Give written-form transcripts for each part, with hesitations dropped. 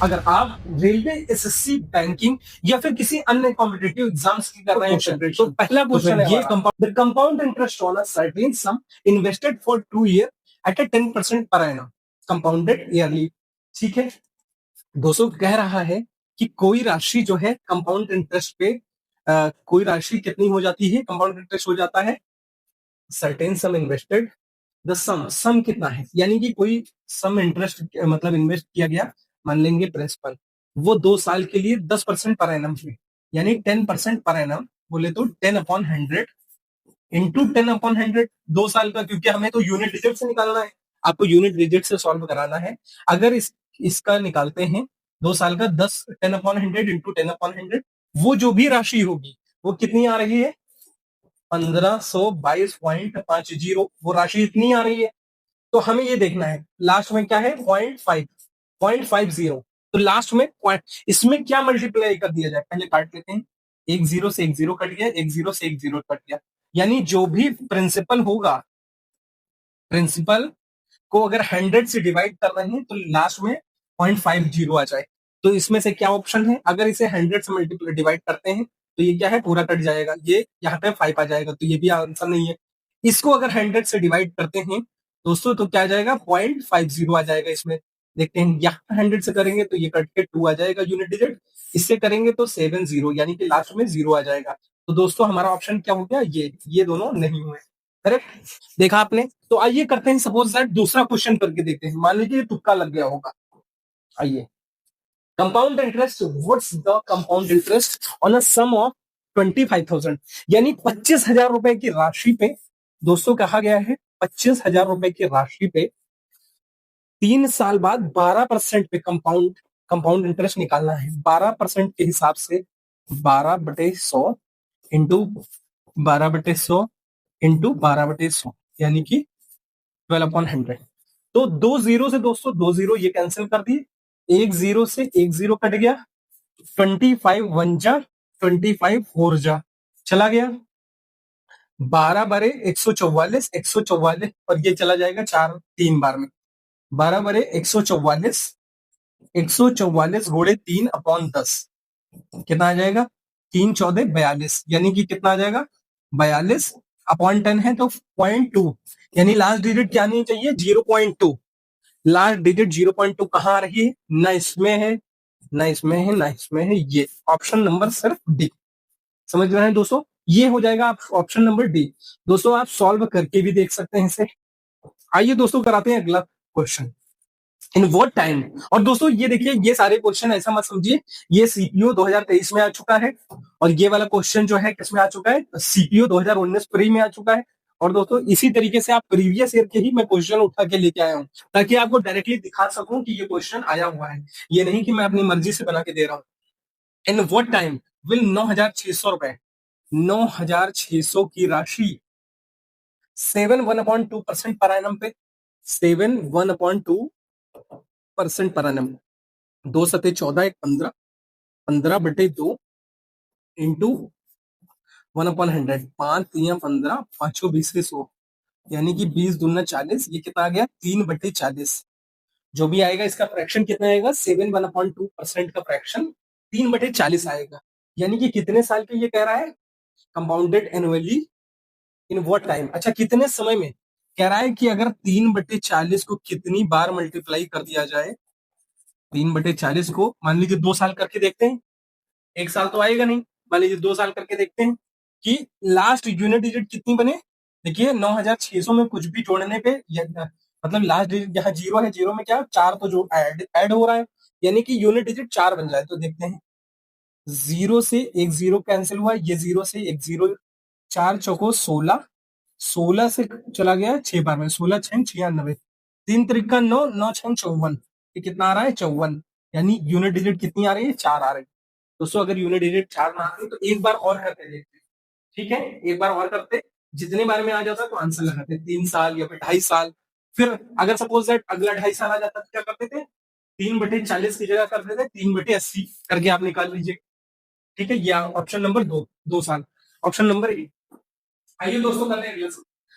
अगर आप railway, SSC, banking या फिर किसी अन्य कॉम्पिटिटिव एग्जाम्स की कर रहे हैं तो पहला क्वेश्चन है ये the compound interest on a certain sum invested for 2 years at a 10% per annum compounded yearly. ठीक है, दोस्तों कह रहा है कि कोई राशि जो है कंपाउंड इंटरेस्ट पे कोई राशि कितनी हो जाती है, कंपाउंड इंटरेस्ट हो जाता है सर्टेन सम इन्वेस्टेड, द सम कितना है, यानी कि कोई सम इंटरेस्ट मतलब इन्वेस्ट किया गया, मान लेंगे प्रिंसिपल, वो 2 साल के लिए 10% पर एनम पे, यानी 10% पर एनम, बोले तो 10/100 इंटू 10/100, 2 साल का, क्योंकि हमें तो यूनिट डिजिट से निकालना है, आपको यूनिट डिजिट से सॉल्व कराना है। अगर इसका निकालते हैं 2 साल का, 10/100 इंटू 10/100, वो जो भी राशि होगी वो कितनी आ रही है, 1522.50, वो राशि इतनी आ रही है। तो हमें ये देखना है लास्ट में क्या है, 0.50। तो लास्ट में इसमें क्या मल्टीप्लाई कर दिया जाए, पहले काट लेते हैं, एक जीरो से एक जीरो कट गया, एक जीरो से एक जीरो कट गया, यानी जो भी प्रिंसिपल होगा, प्रिंसिपल को अगर 100 से डिवाइड कर रहे हैं तो लास्ट में 0.50 आ जाए। तो इसमें से क्या ऑप्शन है, अगर इसे 100 से मल्टीप्लाई डिवाइड करते हैं तो ये क्या है, पूरा कट जाएगा, ये यहाँ पे 5 आ जाएगा, तो ये भी आंसर नहीं है। इसको अगर 100 से डिवाइड करते हैं दोस्तों तो क्या आ जाएगा, 0.50 आ जाएगा। इसमें देखते हैं, यहाँ 100 से करेंगे तो ये कट के 2 आ जाएगा यूनिट डिजिट, इससे करेंगे तो 70, यानी कि लास्ट में 0 आ जाएगा। तो दोस्तों हमारा ऑप्शन क्या हो गया, ये दोनों नहीं हुए, करेक्ट, देखा आपने। तो आइए करते हैं सपोज दैट दूसरा क्वेश्चन करके देखते हैं, मान लीजिए तुक्का लग गया होगा। आइए, compound interest, what's the compound interest on a sum of 25,000, यानी 25,000 रुपए की राशि पे, दोस्तों कहा गया है 25,000 रुपए की राशि पे 3 साल बाद 12% पे कंपाउंड इंटरेस्ट निकालना है। 12% के हिसाब से 12/100 इंटू 12/100 इंटू 12/100, यानी कि 12/100। तो 2 जीरो से दोस्तों 2 जीरो ये कैंसिल कर दिए, एक जीरो से एक जीरो कट गया, 25 1 जा 25 4 जा चला गया, 12/144, 144, और ये चला जाएगा 3 बार में, 12/144, 144 गुणे 3/10, कितना आ जाएगा, 3 14 42, यानी कि कितना आ जाएगा, 42/10 है तो 0.2, यानी लास्ट डिजिट क्या नहीं चाहिए, 0.2। लास्ट डिजिट 0.2 कहां आ रही है, ना इसमें है, ना इसमें है, ना इसमें है, ये ऑप्शन नंबर सिर्फ डी। समझ रहे हैं दोस्तों, ये हो जाएगा आप ऑप्शन नंबर डी। दोस्तों आप सॉल्व करके भी देख सकते हैं इसे। आइए दोस्तों कराते हैं अगला क्वेश्चन, इन व्हाट टाइम। और दोस्तों ये देखिए, ये सारे क्वेश्चन ऐसा मत समझिए, ये सीपीओ 2023 में आ चुका है, और ये वाला क्वेश्चन जो है किसमें आ चुका है, सीपीओ 2019 प्री में आ चुका है। और दोस्तों इसी तरीके से आप प्रीवियस ईयर के ही मैं क्वेश्चन उठा के लेके आया हूं, ताकि आपको डायरेक्टली दिखा सकूं कि ये क्वेश्चन आया हुआ है, ये नहीं कि मैं अपनी मर्जी से बना के दे रहा हूं। इन व्हाट टाइम विल 9,600 रुपए, 9,600 की राशि 7 1/2% पर एनम पे, 7 1/2% पर एनम, 2 7 14 एक 15, 15/2 इंटू 1/100, 5 3 15, 5 20 100, यानी कि 20 दूना 40, ये कितना आ गया, 3/40। जो भी आएगा इसका फ्रैक्शन कितना आएगा, 7 1/2% का फ्रैक्शन 3/40 आएगा, यानी कि कितने साल के ये कह रहा है, compounded annually in what time. अच्छा कितने समय में, कह रहा है कि अगर 3/40 को कितनी बार मल्टीप्लाई कर दिया जाए, 3/40 को मान लीजिए 2 साल करके देखते हैं, 1 साल तो आएगा नहीं, मान लीजिए 2 साल करके देखते हैं कि लास्ट यूनिट डिजिट कितनी बने। देखिए 9,600 में कुछ भी जोड़ने पे मतलब लास्ट डिजिट यहाँ जीरो है, जीरो में क्या 4 तो जो ऐड हो रहा है, यानी कि यूनिट डिजिट 4 बन जाए। तो देखते हैं, जीरो से एक जीरो कैंसिल हुआ, ये जीरो से एक जीरो, 4 चौको 16, 16 से चला गया 6 बार में, 16 6 96, 3 त्रिका 9, 9 6 54, ये कितना आ रहा है, 54, यानी यूनिट डिजिट कितनी आ रही है, 4 आ रही है। दोस्तों अगर यूनिट डिजिट 4 ना आती तो एक बार और करते देखते, ठीक है, एक बार और करते, जितने बार में आ जाता तो आंसर लगाते, 3 साल या फिर 2.5 साल। फिर अगर सपोज दैट अगला 2.5 साल आ जाता तो क्या करते थे, 3/40 की जगह करते थे 3/80 करके आप निकाल लीजिए। ठीक है, ये ऑप्शन नंबर 2 साल, ऑप्शन नंबर ए। आइए दोस्तों करते हैं अगला।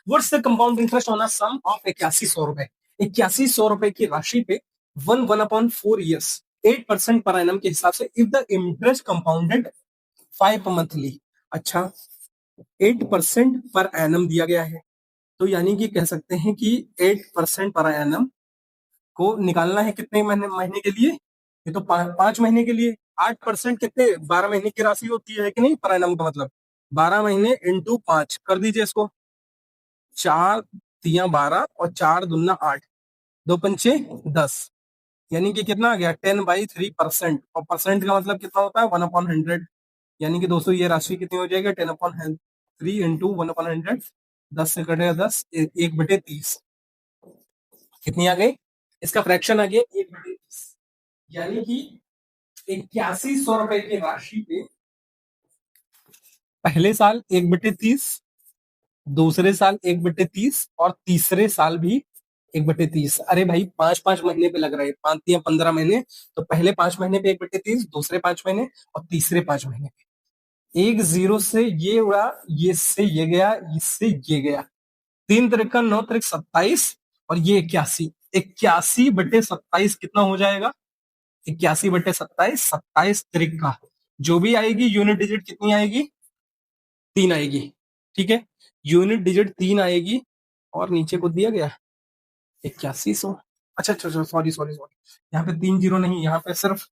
What's the compound interest on a sum of 8100 रुपए, 8100 रुपए की राशि पे 1/4 ईयर्स, 8% पर एनम के हिसाब से if the interest compounded 5 monthly. अच्छा, 8% पर एनम दिया गया है, तो यानी कि कह सकते हैं कि 8% पर एनम को निकालना है कितने महीने के लिए? ये तो 5 महीने के लिए। 8% कितने 12 महीने की राशि होती है कि नहीं पर एनम का मतलब 12 महीने इंटू 5 कर दीजिए इसको। 4 तिया 12 और 4 दूना 8, 2 पंचे 10, यानी कि कितना आ गया 10/3%। और परसेंट का मतलब कितना होता है 1/100। यानी कि दोस्तों ये राशि कितनी हो जाएगी 10/3 इंटू 1/100। 10 से कटेगा 10, 1/30 कितनी आ गई? इसका फ्रैक्शन आ गया 1/30, यानी कि 8100 रुपए की राशि पे पहले साल 1/30, दूसरे साल 1/30 और तीसरे साल भी 1/30। अरे भाई 5-5 महीने पे लग रहा है, 5 या 15 महीने। तो पहले 5 महीने पे 1/30, दूसरे 5 महीने और तीसरे 5 महीने पे। एक जीरो से ये उड़ा, ये से ये गया, इससे ये गया। 3 × 9 = 27 और ये 81। 81/27 कितना हो जाएगा? 81/27, 27 जो भी आएगी यूनिट डिजिट कितनी आएगी? 3 आएगी। ठीक है, यूनिट डिजिट 3 आएगी। और नीचे को दिया गया 8100। अच्छा अच्छा अच्छा, सॉरी सॉरी सॉरी, यहाँ पे 3 जीरो नहीं, यहाँ पे सिर्फ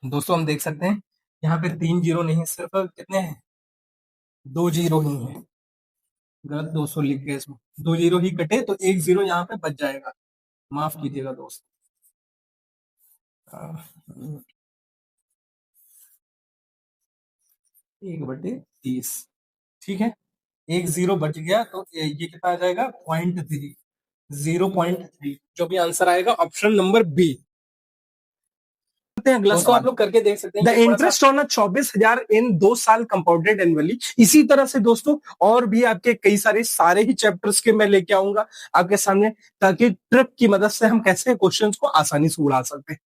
दोस्तों हम देख सकते हैं यहाँ पे 3 जीरो नहीं, सिर्फ कितने हैं? 2 जीरो ही है। गलत 200 लिख गए इसमें, 2 जीरो ही कटे तो 1 जीरो यहाँ पे बच जाएगा। माफ कीजिएगा दोस्त। 1/30। ठीक है, 1 जीरो बच गया तो ये कितना आ जाएगा 0.3, 0.3, जो भी आंसर आएगा ऑप्शन नंबर बी। अगला दोस्तों आप लोग करके देख सकते हैं। द इंटरेस्ट ऑन 24,000 इन 2 साल कंपाउंडेड एनुअली। इसी तरह से दोस्तों और भी आपके कई सारे ही चैप्टर्स के मैं लेके आऊंगा आपके सामने, ताकि ट्रिक की मदद से हम कैसे क्वेश्चंस को आसानी से उड़ा सकते हैं।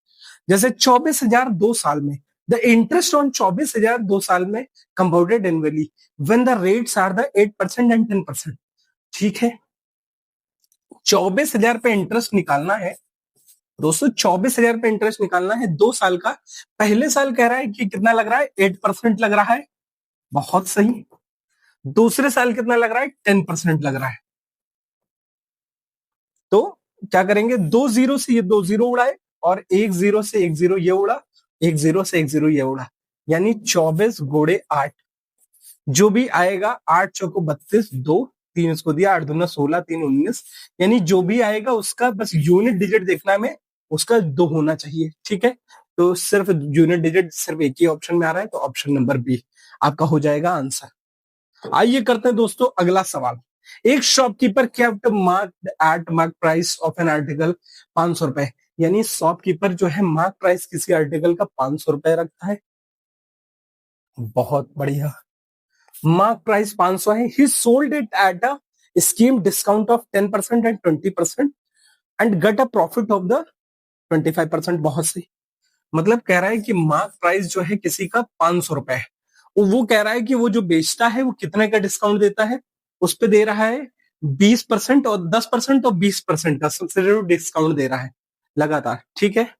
जैसे 24,000 2 साल में, द इंटरेस्ट ऑन 24,000 2 साल में compounded annually when the rates are the 8% and 10%। ठीक है, 24,000 पे इंटरेस्ट निकालना है दोस्तों, 24,000 पे इंटरेस्ट निकालना है 2 साल का। पहले साल कह रहा है कि कितना लग रहा है 8% लग रहा है, बहुत सही। दूसरे साल कितना लग रहा है 10% लग रहा है। तो क्या करेंगे, 2 जीरो से ये 2 जीरो उड़ाए और 1 जीरो से 1 जीरो ये उड़ा, 1 जीरो से 1 जीरो ये उड़ा, यानी 24 गुणे 8, जो भी आएगा 8 चौको 32, 2 3 इसको दिया, 8 दूना 16, 3 19, यानी जो भी आएगा उसका बस यूनिट डिजिट देखना में उसका 2 होना चाहिए। ठीक है, तो सिर्फ यूनिट डिजिट सिर्फ एक ही ऑप्शन में आ रहा है, तो ऑप्शन नंबर बी आपका हो जाएगा आंसर। आइए करते हैं दोस्तों अगला सवाल। एक shopkeeper kept mark at mark price of an article 500 रुपए, यानी शॉपकीपर जो है मार्क प्राइस किसी आर्टिकल का 500 रुपए रखता है। बहुत बढ़िया, मार्क प्राइस 500 है। He sold it at a scheme discount of 10% and 20% and got a profit of the 25%। बहुत सही, मतलब कह रहा है कि मार्क प्राइस जो है किसी का 500 रुपए है, वो कह रहा है कि वो जो बेचता है वो कितने का डिस्काउंट देता है, उस पर दे रहा है 20% और 10% और 20% का सब्सिडी डिस्काउंट दे रहा है लगातार। ठीक है,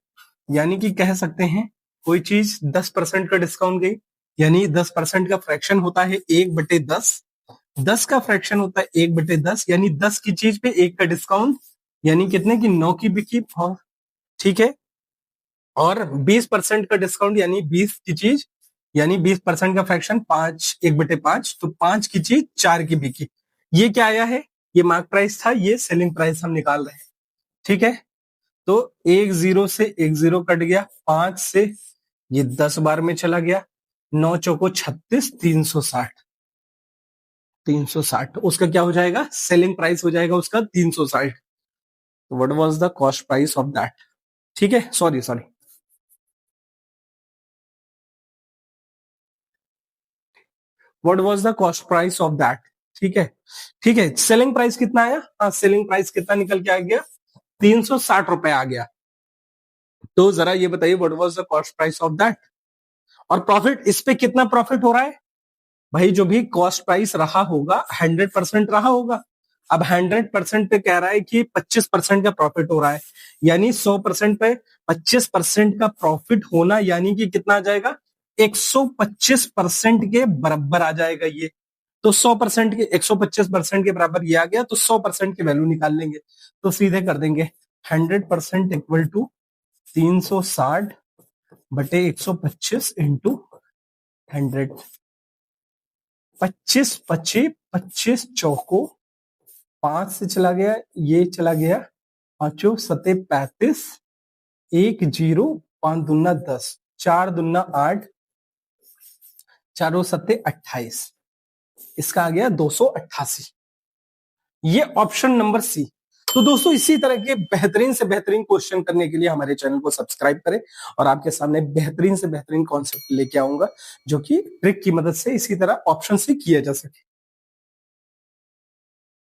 यानी कि कह सकते हैं कोई चीज 10% का डिस्काउंट गई, यानी 10% का फ्रैक्शन होता है 1/10, 10 का फ्रैक्शन होता है 1/10, यानी 10 की चीज पे 1 का डिस्काउंट, यानी कितने की 9 की बिकी। ठीक है, और 20% का डिस्काउंट यानी 20 की चीज, यानी 20% का फ्रैक्शन 5, 1/5, तो 5 की चीज 4 की बिकी। ये क्या आया है, ये मार्क प्राइस था, ये सेलिंग प्राइस हम निकाल रहे हैं। ठीक है, तो 1 जीरो से 1 जीरो कट गया, 5 से ये 10 बार में चला गया, 9 चौको 36, 360, 360 उसका क्या हो जाएगा, सेलिंग प्राइस हो जाएगा उसका 360। What was the cost price of that? ठीक है, sorry sorry, what was the cost price of that? ठीक है, ठीक है, सेलिंग प्राइस कितना आया? हाँ, सेलिंग प्राइस कितना निकल के आ गया, 360 रुपए आ गया। तो जरा ये बताइए what was the cost price of that? और प्रॉफिट, इस पे कितना प्रॉफिट हो रहा है? भाई जो भी कॉस्ट प्राइस रहा होगा 100% रहा होगा। अब 100% पे कह रहा है कि 25% का प्रॉफिट हो रहा है, यानी 100% पे 25% का प्रॉफिट होना, यानी कि कितना आ जाएगा, 125% के बराबर आ जाएगा ये। तो 100% के 125% के बराबर ये आ गया, तो 100% की वैल्यू निकाल लेंगे। तो सीधे कर देंगे 100% इक्वल टू 360 बटे 125 इंटू 100। 25 25 25 चौको 5 से चला गया, ये चला गया, पांचों सते 35, 1 0, 5 दूना 10, 4 दूना 8, चारों सत्ते 28, इसका आ गया 288। ये ऑप्शन नंबर सी। तो दोस्तों इसी तरह के बेहतरीन से बेहतरीन क्वेश्चन करने के लिए हमारे चैनल को सब्सक्राइब करें, और आपके सामने बेहतरीन से बेहतरीन कॉन्सेप्ट लेके आऊंगा जो कि ट्रिक की मदद से इसी तरह ऑप्शन से किया जा सके।